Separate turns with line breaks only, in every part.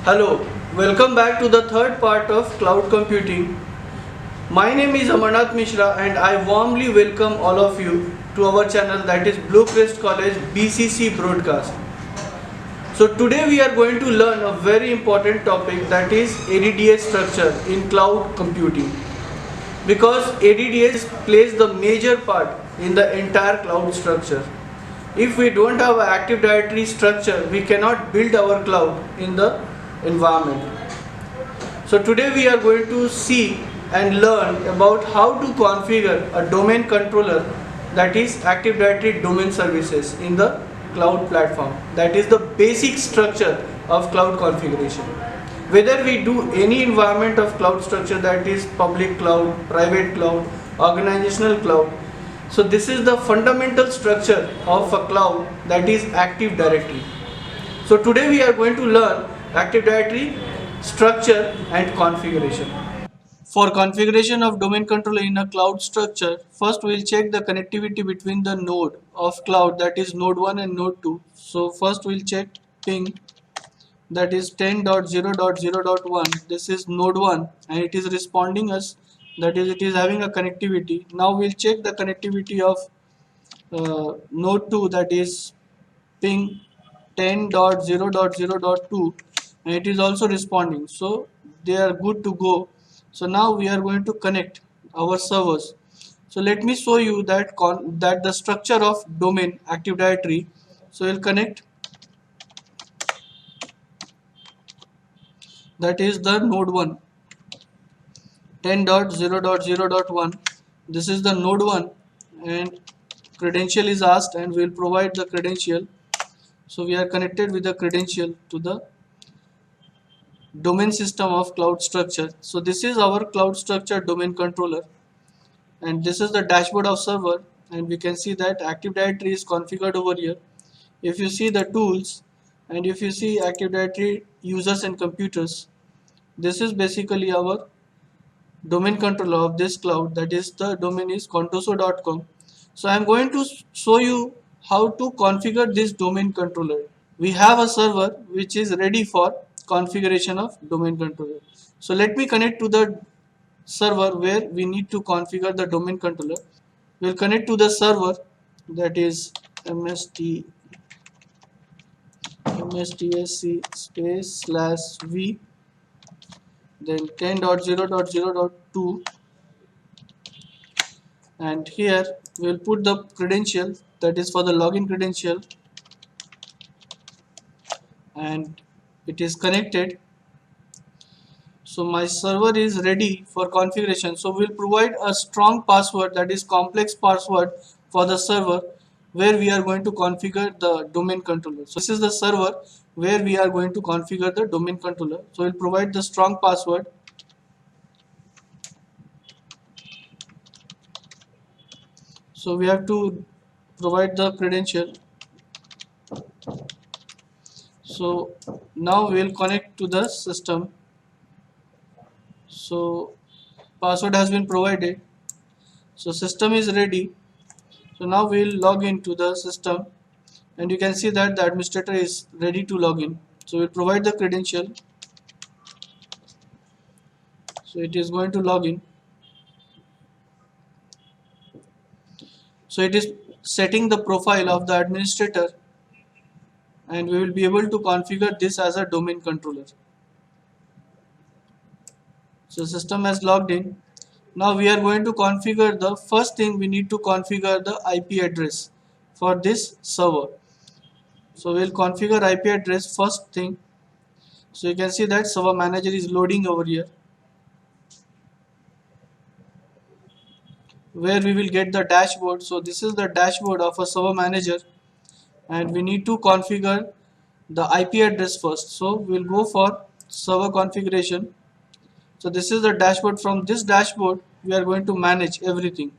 Hello, welcome back to the third part of cloud computing. My name is Amarnath Mishra and I warmly welcome all of you to our channel, that is Bluecrest College BCC Broadcast. So today we are going to learn a very important topic, that is ADDS structure in cloud computing, because ADDS plays the major part in the entire cloud structure. If we don't have an Active Directory structure, we cannot build our cloud in the environment. So today we are going to see and learn about how to configure a domain controller, that is Active Directory domain services in the cloud platform. That is the basic structure of cloud configuration. Whether we do any environment of cloud structure, that is public cloud, private cloud, organizational cloud. So this is the fundamental structure of a cloud, that is Active Directory. So today we are going to learn Active Directory structure and configuration. For configuration of domain controller in a cloud structure, first we will check the connectivity between the node of cloud, that is node 1 and node 2. So first we will check ping, that is 10.0.0.1. This is node 1 and it is responding us, that is it is having a connectivity. Now we will check the connectivity of node 2, that is ping 10.0.0.2, and it is also responding, so they are good to go. So now we are going to connect our servers. So let me show you that the structure of domain Active Directory. So we'll connect, that is the node 1 10.0.0.1. This is the node 1 and credential is asked and we will provide the credential. So we are connected with the credential to the domain system of cloud structure. So this is our cloud structure domain controller and this is the dashboard of server, and we can see that Active Directory is configured over here. If you see the tools and if you see Active Directory users and computers, this is basically our domain controller of this cloud, that is the domain is contoso.com. So I am going to show you how to configure this domain controller. We have a server which is ready for configuration of domain controller. So let me connect to the server where we need to configure the domain controller. We'll connect to the server, that is mstsc space slash v, then 10.0.0.2, and here we'll put the credential, that is for the login credential, and it is connected. So my server is ready for configuration. So we'll provide a strong password, that is complex password for the server where we are going to configure the domain controller. So this is the server where we are going to configure the domain controller. So we'll provide the strong password. So we have to provide the credential. So now we'll connect to the system. So password has been provided. So system is ready. So now we'll log into the system and you can see that the administrator is ready to log in. So we'll provide the credential. So it is going to log in. So it is setting the profile of the administrator and we will be able to configure this as a domain controller. So system has logged in. Now we are going to configure, the first thing we need to configure the IP address for this server. So we'll configure IP address first thing. So you can see that server manager is loading over here, where we will get the dashboard. So this is the dashboard of a server manager and we need to configure the IP address first. So we'll go for server configuration. So this is the dashboard. From this dashboard we are going to manage everything.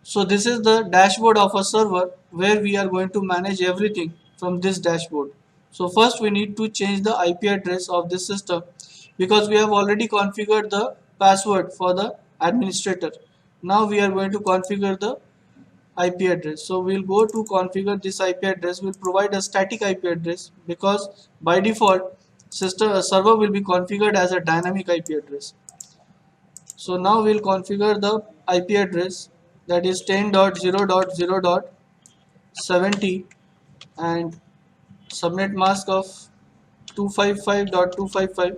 So this is the dashboard of a server where we are going to manage everything from this dashboard. So first we need to change the IP address of this system because we have already configured the password for the administrator. Now we are going to configure the IP address. So we'll go to configure this IP address. We'll provide a static IP address because by default system server will be configured as a dynamic IP address. So now we'll configure the IP address, that is 10.0.0.70 and subnet mask of 255.255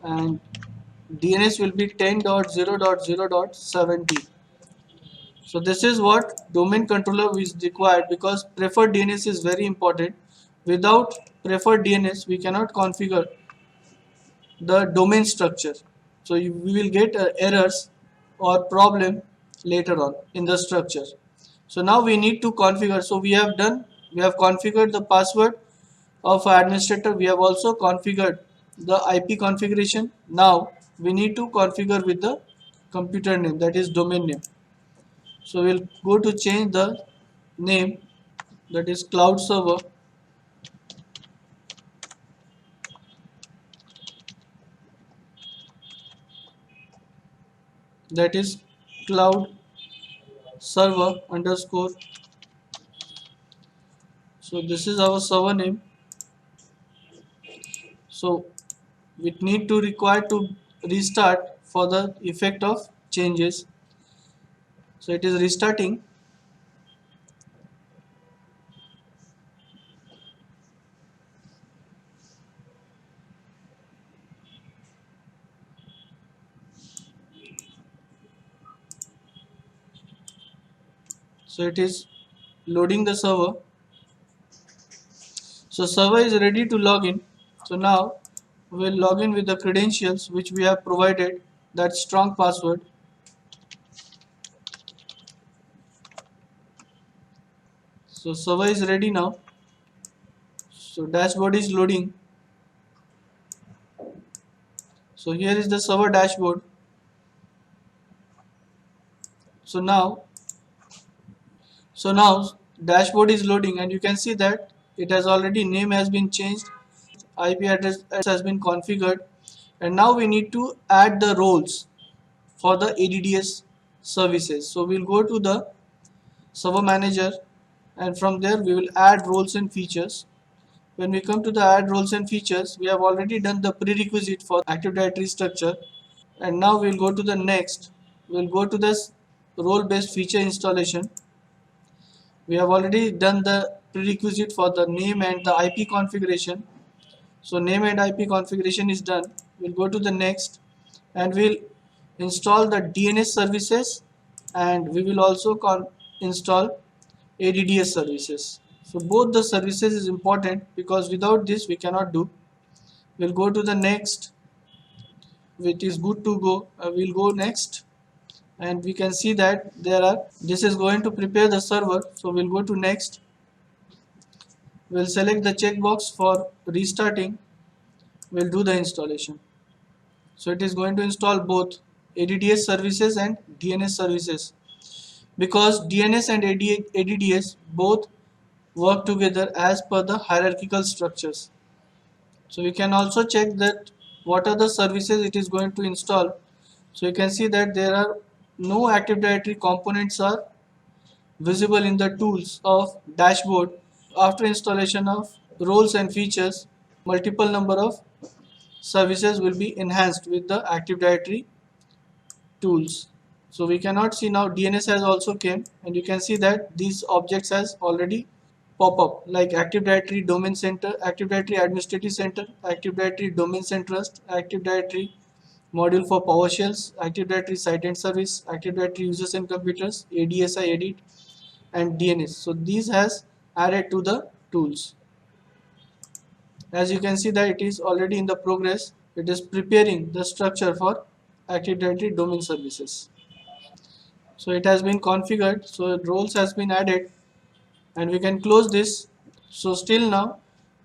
and DNS will be 10.0.0.70. So this is what domain controller is required because preferred DNS is very important. Without preferred DNS we cannot configure the domain structure. So we will get errors or problem later on in the structure. So now we need to configure. So we have configured the password of administrator. We have also configured the IP configuration. Now we need to configure with the computer name, that is domain name. So we'll go to change the name, that is cloud server, that is cloud server underscore. So this is our server name. So we need to require to restart for the effect of changes. So it is restarting. So it is loading the server. So server is ready to log in. So now we will log in with the credentials which we have provided, that strong password. So server is ready now. So dashboard is loading. So here is the server dashboard. So now dashboard is loading and you can see that it has already, name has been changed, IP address has been configured, and now we need to add the roles for the ADDS services. So we'll go to the server manager and from there we will add roles and features. When we come to the add roles and features, we have already done the prerequisite for Active Directory structure, and now we'll go to the next. We'll go to this role based feature installation. We have already done the prerequisite for the name and the IP configuration. So name and IP configuration is done. We'll go to the next and we'll install the DNS services, and we will also install ADDS services. So both the services is important because without this we cannot do. We'll go to the next, which is good to go. We'll go next and we can see that this is going to prepare the server. So we'll go to next. We'll select the checkbox for restarting. We'll do the installation. So it is going to install both ADDS services and DNS services because DNS and ADDS both work together as per the hierarchical structures. So you can also check that what are the services it is going to install. So you can see that there are no Active Directory components are visible in the tools of dashboard. After installation of roles and features, multiple number of services will be enhanced with the Active Directory tools. So we cannot see now DNS has also came, and you can see that these objects has already pop up like Active Directory Domain Center, Active Directory Administrative Center, Active Directory Domains and Trust, Active Directory module for PowerShells, Active Directory Site and Service, Active Directory Users and Computers, ADSI Edit, and DNS. So these has added to the tools. As you can see that it is already in the progress. It is preparing the structure for Active Directory Domain Services. So it has been configured. So roles has been added, and we can close this. So still now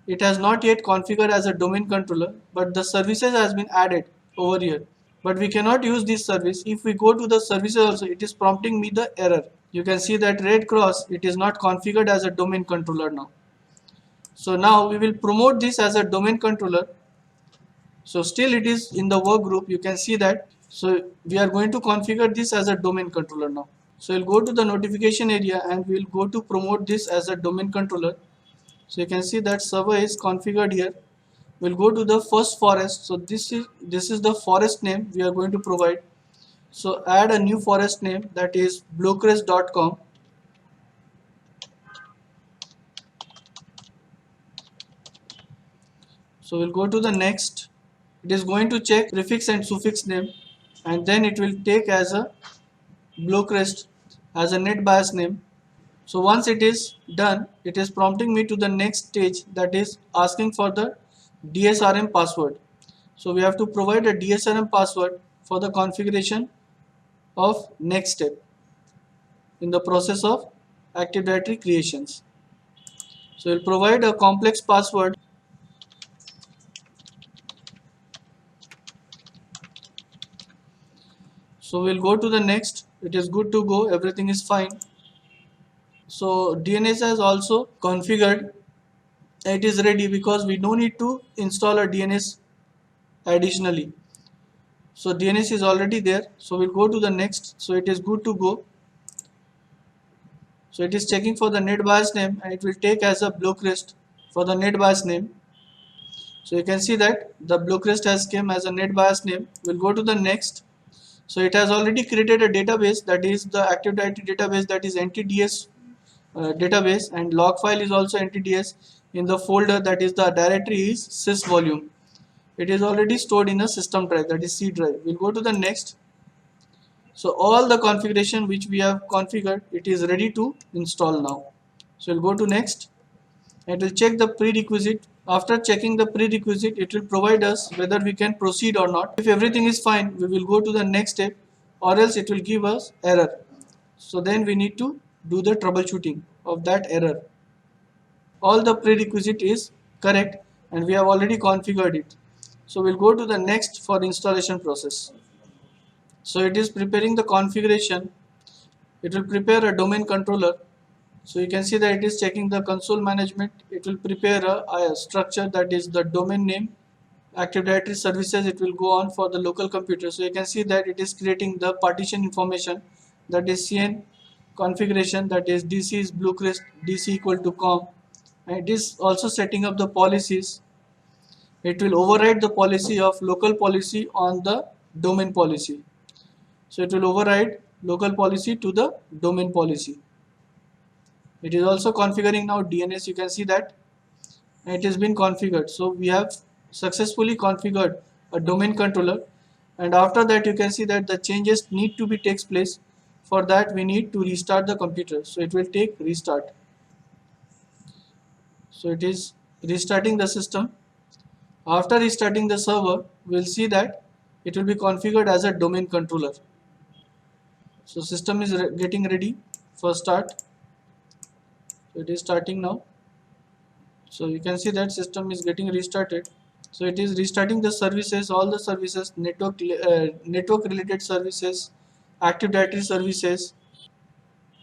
it has not yet configured as a domain controller, but the services has been added over here. But we cannot use this service. If we go to the services also, it is prompting me the error. You can see that red cross, it is not configured as a domain controller now. So now we will promote this as a domain controller. So still it is in the work group, you can see that. So we are going to configure this as a domain controller now. So we'll go to the notification area and we'll go to promote this as a domain controller. So you can see that server is configured here. We'll go to the first forest. So this is the forest name we are going to provide. So add a new forest name, that is bluecrest.com. So we'll go to the next. It is going to check prefix and suffix name, and then it will take as a Bluecrest as a NetBIOS name. So once it is done, it is prompting me to the next stage, that is asking for the DSRM password. So we have to provide a DSRM password for the configuration of next step in the process of Active Directory creations. So we'll provide a complex password. So we'll go to the next. It is good to go, everything is fine. So DNS has also configured, it is ready because we don't need to install a DNS additionally. So DNS is already there. So we'll go to the next. So it is good to go. So it is checking for the NetBIOS name and it will take as a Bluecrest for the NetBIOS name. So you can see that the Bluecrest has came as a NetBIOS name. We'll go to the next. So it has already created a database, that is the Active Directory database, that is NTDS database, and log file is also NTDS. In the folder, that is the directory is sysvolume. It is already stored in a system drive, that is C drive. We'll go to the next. So all the configuration which we have configured, it is ready to install now. So we'll go to next. It will check the prerequisite. After checking the prerequisite, it will provide us whether we can proceed or not. If everything is fine, we will go to the next step, or else it will give us error. So then we need to do the troubleshooting of that error. All the prerequisite is correct and we have already configured it. So we'll go to the next for installation process. So it is preparing the configuration. It will prepare a domain controller. So you can see that it is checking the console management. It will prepare a structure, that is the domain name, Active Directory services. It will go on for the local computer. So you can see that it is creating the partition information, that is CN configuration, that is DC is Bluecrest DC equal to com, and it is also setting up the policies. It will override the policy of local policy on the domain policy. So it will override local policy to the domain policy. It is also configuring now DNS. You can see that it has been configured. So we have successfully configured a domain controller, and after that you can see that the changes need to be takes place. For that we need to restart the computer. So it will take restart. So it is restarting the system. After restarting the server, we'll see that it will be configured as a domain controller. So system is getting ready for start. So it is starting now. So you can see that system is getting restarted. So it is restarting the services, all the services, network related services, Active Directory services,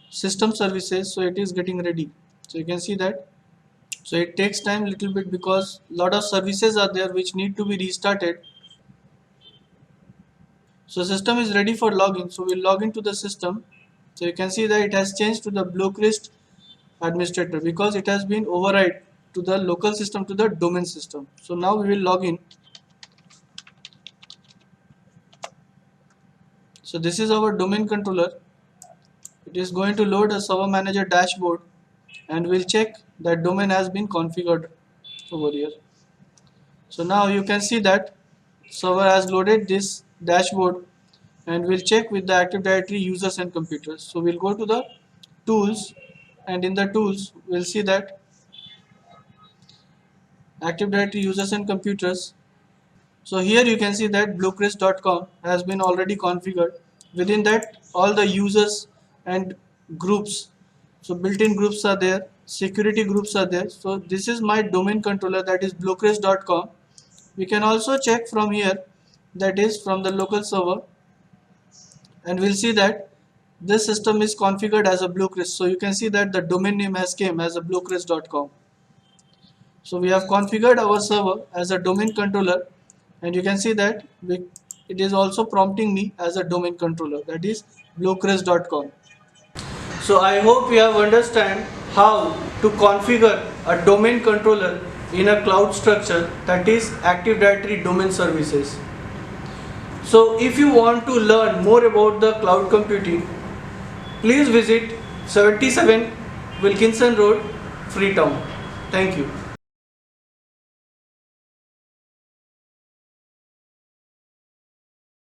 system services. So it is getting ready. So you can see that. So it takes time little bit because lot of services are there which need to be restarted. So system is ready for login. So we'll log into the system. So you can see that it has changed to the Bluecrest administrator because it has been override to the local system to the domain system. So now we will log in. So this is our domain controller. It is going to load a server manager dashboard and we'll check that domain has been configured over here. So now you can see that server has loaded this dashboard, and we'll check with the Active Directory users and computers. So we'll go to the tools, and in the tools we'll see that Active Directory users and computers. So here you can see that bluecrest.com has been already configured. Within that, all the users and groups, so built-in groups are there, security groups are there. So this is my domain controller, that is bluecrest.com. We can also check from here, that is from the local server, and we'll see that this system is configured as a Bluecrest. So you can see that the domain name has came as a bluecrest.com. So we have configured our server as a domain controller, and you can see that it is also prompting me as a domain controller, that is bluecrest.com. So I hope you have understand how to configure a domain controller in a cloud structure, that is Active Directory Domain Services. So if you want to learn more about the cloud computing, please visit 77 Wilkinson Road, Freetown. Thank you.